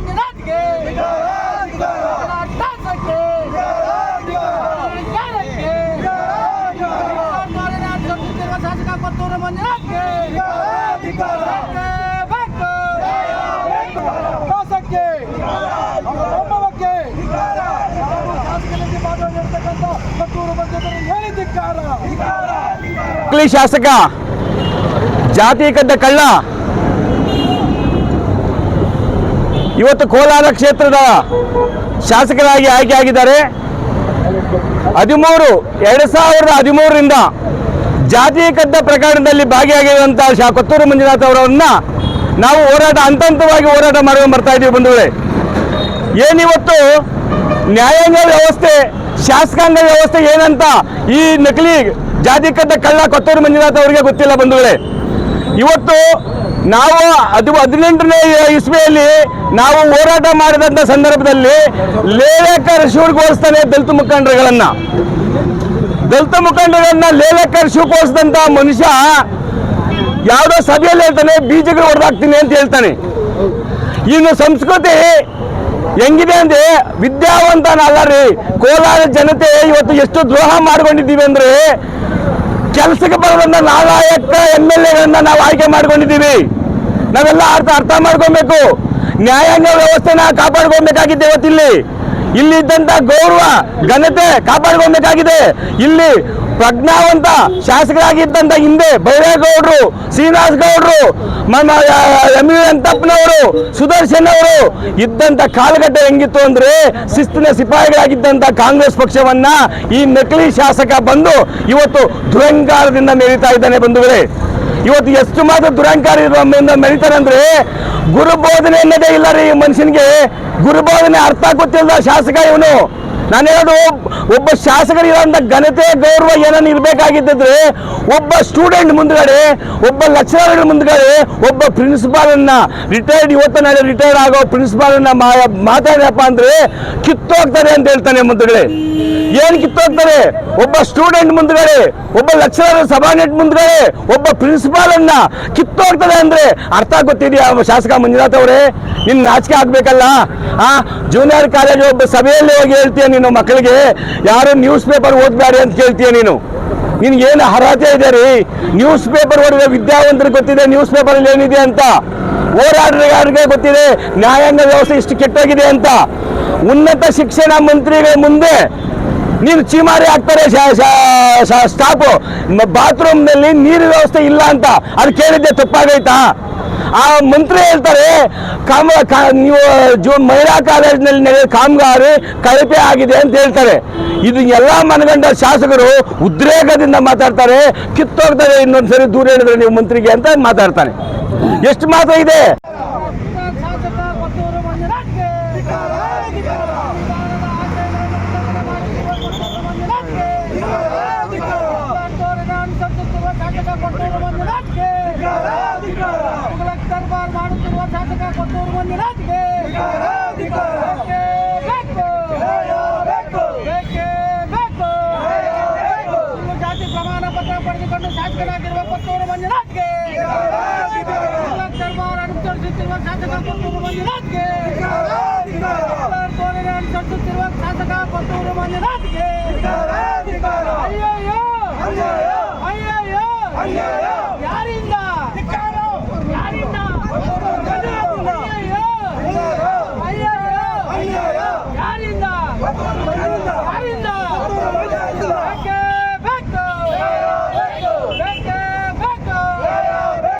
ಮಂಜುನಾಥ್ಗೆ ಅಟ್ಟಹಾಸಕ್ಕೆ ಶಾಸಕ ಕೊತ್ತೂರು ಮಂಜುನಾಥ್ಗೆ ಶಾಸಕ ಜಾತಿ ಕದ್ದ ಕಳ್ಳ ಇವತ್ತು ಕೋಲಾರ ಕ್ಷೇತ್ರದ ಶಾಸಕರಾಗಿ ಆಯ್ಕೆಯಾಗಿದ್ದಾರೆ. 2013ರಿಂದ ಜಾತಿ ಕದ್ದ ಪ್ರಕರಣದಲ್ಲಿ ಭಾಗಿಯಾಗಿರುವಂತಹ ಕೊತ್ತೂರು ಮಂಜುನಾಥ್ ಅವರನ್ನ ನಾವು ಹಂತವಾಗಿ ಹೋರಾಟ ಮಾಡ್ಕೊಂಡು ಬರ್ತಾ ಇದ್ದೀವಿ ಬಂಧುಗಳೇ. ಏನಿವತ್ತು ನ್ಯಾಯಾಂಗ ವ್ಯವಸ್ಥೆ ಶಾಸಕಾಂಗ ವ್ಯವಸ್ಥೆ ಏನಂತ ಈ ನಕಲಿ ಜಾತಿ ಕದ್ದ ಕಳ್ಳ ಕೊತ್ತೂರು ಮಂಜುನಾಥ್ ಅವರಿಗೆ ಗೊತ್ತಿಲ್ಲ ಬಂಧುಗಳೇ. ಇವತ್ತು ನಾವು 18ನೇ ಇಸ್ವಿಯಲ್ಲಿ ನಾವು ಹೋರಾಟ ಮಾಡಿದಂಥ ಸಂದರ್ಭದಲ್ಲಿ ಲೇಲೆಕರ್ ಶಿವಗೋಸ್ತಾನೆ ದಲಿತ ಮುಖಂಡರನ್ನ ಲೇಲೆಕರ್ ಶಿವಗೋಸ್ದಂತ ಮನುಷ್ಯ ಯಾವುದೋ ಸಭೆಯಲ್ಲಿ ಹೇಳ್ತಾನೆ ಬೀಜಗಳು ಹೊಡೆದಾಕ್ತೀನಿ ಅಂತ ಹೇಳ್ತಾನೆ. ಇನ್ನು ಸಂಸ್ಕೃತಿ ಹೆಂಗಿದೆ ಅಂದ್ರೆ ವಿದ್ಯಾವಂತನಲ್ಲ ರೀ. ಕೋಲಾರ ಜನತೆ ಇವತ್ತು ಎಷ್ಟು ದ್ರೋಹ ಮಾಡ್ಕೊಂಡಿದ್ದೀವಿ ಅಂದ್ರೆ ಕೆಲಸಕ್ಕೆ ಬರೋದನ್ನ ನಾಲಾಯಕ MLAಗಳನ್ನ ನಾವು ಆಯ್ಕೆ ಮಾಡ್ಕೊಂಡಿದ್ದೀವಿ. ನಾವೆಲ್ಲ ಅರ್ಥ ಮಾಡ್ಕೊಬೇಕು. ನ್ಯಾಯಾಂಗ ವ್ಯವಸ್ಥೆನ ಕಾಪಾಡ್ಕೊಬೇಕಾಗಿದೆ. ಇವತ್ತಿಲ್ಲಿ ಇದ್ದಂತ ಗೌರವ ಘನತೆ ಕಾಪಾಡ್ಕೊಬೇಕಾಗಿದೆ. ಇಲ್ಲಿ ಪ್ರಜ್ಞಾವಂತ ಶಾಸಕರಾಗಿದ್ದಂತ ಹಿಂದೆ ಬೈರೇಗೌಡರು, ಶ್ರೀನಿವಾಸ್ ಗೌಡರು, ಅಂತಪ್ಪನವರು, ಸುದರ್ಶನ್ ಅವರು ಇದ್ದಂತ ಕಾಲಘಟ್ಟ ಹೆಂಗಿತ್ತು ಅಂದ್ರೆ ಶಿಸ್ತಿನ ಸಿಪಾಯಿಗಳಾಗಿದ್ದಂತ ಕಾಂಗ್ರೆಸ್ ಪಕ್ಷವನ್ನ ಈ ನಕಲಿ ಶಾಸಕ ಬಂದು ಇವತ್ತು ದುರಂಕಾರದಿಂದ ಮೆರೀತಾ ಇದ್ದಾನೆ ಬಂಧುಗಳೇ. ಇವತ್ತು ಎಷ್ಟು ಮಾತ್ರ ದುರಂಕಾರದಿಂದ ಮೆರೀತಾರೆ ಅಂದ್ರೆ ಗುರುಬೋಧನೆ ಅನ್ನೋದೇ ಇಲ್ಲ ರೀ ಈ ಮನುಷ್ಯನಿಗೆ. ಗುರುಬೋಧನೆ ಅರ್ಥ ಗೊತ್ತಿಲ್ಲ ಶಾಸಕ ಇವನು. ನಾನು ಹೇಳೋದು ಒಬ್ಬ ಶಾಸಕರಿರೋಂಥ ಘನತೆ ಗೌರವ ಏನನ್ನು ಇರಬೇಕಾಗಿದ್ದರೆ ಒಬ್ಬ ಸ್ಟೂಡೆಂಟ್ ಮುಂದ್ಗಡೆ, ಒಬ್ಬ ಲೆಕ್ಚರರ್ ಮುಂದ್ಗಡೆ, ಒಬ್ಬ ಪ್ರಿನ್ಸಿಪಾಲನ್ನ ಇವತ್ತು ನಾಳೆ ರಿಟೈರ್ಡ್ ಆಗೋ ಪ್ರಿನ್ಸಿಪಾಲನ್ನ ಮಾತಾಡಪ್ಪ ಅಂದ್ರೆ ಕಿತ್ತೋಗ್ತಾರೆ ಅಂತ ಹೇಳ್ತಾನೆ ಮುಂದ್ಗಡೆ. ಏನು ಕಿತ್ತೋಗ್ತಾರೆ? ಒಬ್ಬ ಸ್ಟೂಡೆಂಟ್ ಮುಂದ್ಗಡೆ, ಒಬ್ಬ ಲೆಕ್ಚರರ್ ಸಬಾರ್ಡಿನೇಟ್ ಮುಂದ್ಗಡೆ, ಒಬ್ಬ ಪ್ರಿನ್ಸಿಪಾಲನ್ನ ಕಿತ್ತೋಗ್ತದೆ ಅಂದ್ರೆ ಅರ್ಥ ಗೊತ್ತಿದೆಯಾ ಶಾಸಕ ಮಂಜುನಾಥ್ ಅವರೇ? ನಿನ್ನ ನಾಚಿಕೆ ಆಗ್ಬೇಕಲ್ಲ. ಜೂನಿಯರ್ ಕಾಲೇಜ್ ಒಬ್ಬ ಸಭೆಯಲ್ಲಿ ಹೋಗಿ ಹೇಳ್ತೀಯ ನೀನು ಮಕ್ಕಳಿಗೆ ಯಾರು ನ್ಯೂಸ್ ಪೇಪರ್ ಓದ್ಬೇಡಿ ಅಂತ ಕೇಳ್ತೀಯ ನೀನು. ನಿನ್ಗೇನು ಅರ್ಹತೆ ಇದೆ ರೀ? ನ್ಯೂಸ್ ಪೇಪರ್ ಓದಿದ್ರೆ ವಿದ್ಯಾವಂತರಿಗೆ ಗೊತ್ತಿದೆ ನ್ಯೂಸ್ ಪೇಪರಲ್ಲಿ ಏನಿದೆ ಅಂತ. ಹೋರಾಟಗಾರರಿಗೆ ಗೊತ್ತಿದೆ ನ್ಯಾಯಾಂಗ ವ್ಯವಸ್ಥೆ ಇಷ್ಟು ಕೆಟ್ಟೋಗಿದೆ ಅಂತ. ಉನ್ನತ ಶಿಕ್ಷಣ ಮಂತ್ರಿಗಳ ಮುಂದೆ ನೀನು ಚೀಮಾರಿ ಹಾಕ್ತಾರೆ ಸ್ಟಾಫು. ಬಾತ್ರೂಮ್ನಲ್ಲಿ ನೀರಿನ ವ್ಯವಸ್ಥೆ ಇಲ್ಲ ಅಂತ ಅದು ಕೇಳಿದ್ದೆ ತಪ್ಪಾಗೈತಾ? ಆ ಮಂತ್ರಿ ಹೇಳ್ತಾರೆ ನೀವು ಮಹಿಳಾ ಕಾಲೇಜಿನಲ್ಲಿ ನಡೆದ ಕಾಮಗಾರಿ ಕಳಪೆ ಆಗಿದೆ ಅಂತ ಹೇಳ್ತಾರೆ. ಇದು ಎಲ್ಲ ಮನಗಂಡ ಶಾಸಕರು ಉದ್ರೇಕದಿಂದ ಮಾತಾಡ್ತಾರೆ. ಕಿತ್ತೋಗ್ತಾರೆ ಇನ್ನೊಂದ್ಸರಿ ದೂರ ಹೇಳಿದ್ರೆ ನೀವು ಮಂತ್ರಿಗೆ ಅಂತ ಮಾತಾಡ್ತಾನೆ. ಎಷ್ಟು ಮಾತ್ರ ಇದೆ? ಜಾತಿ ಪ್ರಮಾಣ ಪತ್ರ ಪಡೆದುಕೊಂಡು ಶಾಸಕರಾಗಿರುವ ಕೊತ್ತೂರು ಮಂಜುನಾಥ್ಗೆ, ದರ್ಬಾರ್ ಅನುಸರಿಸುತ್ತಿರುವ ಶಾಸಕ ಕೊತ್ತೂರು ಮಂಜುನಾಥ್ಗೆ, ಅನುಸರಿಸುತ್ತಿರುವ ಶಾಸಕ ಕೊತ್ತೂರು ಮಂಜುನಾಥ್ಗೆ ಅಯ್ಯಯ್ಯೋ ಅಯ್ಯಯ್ಯೋ ಅಯ್ಯಯ್ಯೋ